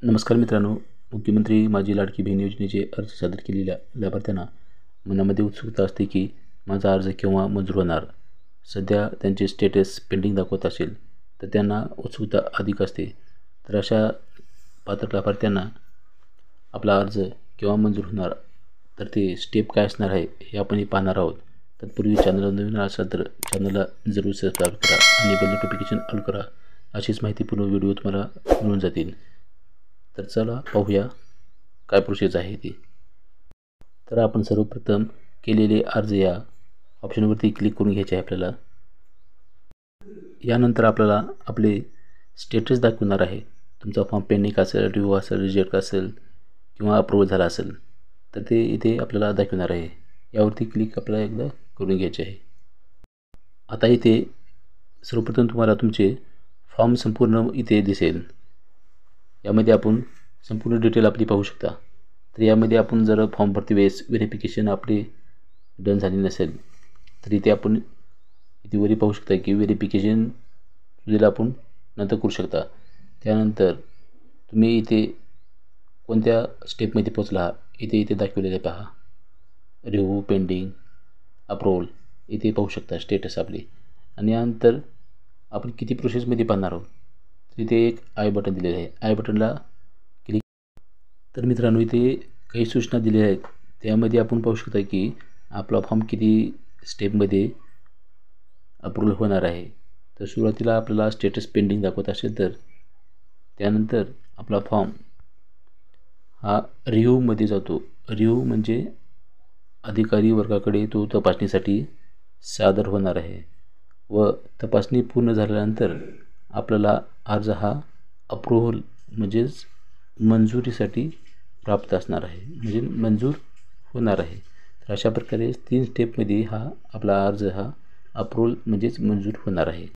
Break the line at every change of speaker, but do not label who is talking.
नमस्कार मित्रांनो, मुख्यमंत्री माझी लाडकी बहीण योजनेचे अर्ज सादर केलेल्या लाभार्थ्यांना मनामध्ये उत्सुकता असते की माझा अर्ज केव्हा मंजूर होणार. सध्या त्यांचे स्टेटस पेंडिंग दाखवत असेल तर त्यांना उत्सुकता अधिक असते. तर अशा पात्र लाभार्थ्यांना आपला अर्ज केव्हा मंजूर होणार, तर ते स्टेप काय असणार आहे हे आपण पाहणार आहोत. तत्पूर्वी चॅनलला नवीन असाल तर चॅनलला जरूर सबस्क्राईब करा आणि बेल नोटिफिकेशन ऑन करा. अशीच माहितीपूर्ण व्हिडिओ तुम्हाला मिळून जातील. तर चला पाहूया काय प्रोसेस आहे ती. तर आपण सर्वप्रथम केलेले अर्ज या ऑप्शनवरती क्लिक करून घ्यायचे आहे आपल्याला. यानंतर आपल्याला आपले स्टेटस दाखवणार आहे. तुमचा फॉर्म पेंडिंग असेल, रिव्ह्यू असेल, रिजेक्ट असेल किंवा अप्रूव्हल झाला असेल तर ते इथे आपल्याला दाखवणार आहे. यावरती क्लिक आपल्याला एकदा करून घ्यायचे आहे. आता इथे सर्वप्रथम तुम्हाला तुमचे फॉर्म संपूर्ण इथे दिसेल. यामध्ये आपण संपूर्ण डिटेल आपली पाहू शकता. तर यामध्ये आपण जर फॉर्म भरती वेळेस व्हेरिफिकेशन आपली डन झाली नसेल तर इथे आपण इथे वरी पाहू शकता की व्हेरिफिकेशन दिलं आपण नंतर करू शकता. त्यानंतर तुम्ही इथे कोणत्या स्टेपमध्ये पोहोचला इथे दाखवलेले पहा. रिव्ह्यू, पेंडिंग, अप्रूव्हल इथे पाहू शकता स्टेटस आपली. आणि यानंतर आपण किती प्रोसेसमध्ये पाहणार आहोत. इथे एक आय बटन दिलेलं आहे. आय बटनला क्लिक. तर मित्रांनो इथे काही सूचना दिलेल्या आहेत. त्यामध्ये आपण पाहू शकता की आपला फॉर्म किती स्टेपमध्ये अप्रूव्हल होणार आहे. तर सुरुवातीला आपल्याला स्टेटस पेंडिंग दाखवत असेल तर त्यानंतर आपला फॉर्म हा रिव्ह्यूमध्ये जातो. रिव्ह्यू म्हणजे अधिकारी वर्गाकडे तो तपासणीसाठी सादर होणार आहे व तपासणी पूर्ण झाल्यानंतर आपल्याला अर्ज हा अप्रूव्हल म्हणजेच मंजुरीसाठी प्राप्त असणार आहे, म्हणजे मंजूर होणार आहे. तर अशा प्रकारे 3 स्टेपमध्ये हा आपला अर्ज हा अप्रूव्हल म्हणजेच मंजूर होणार आहे.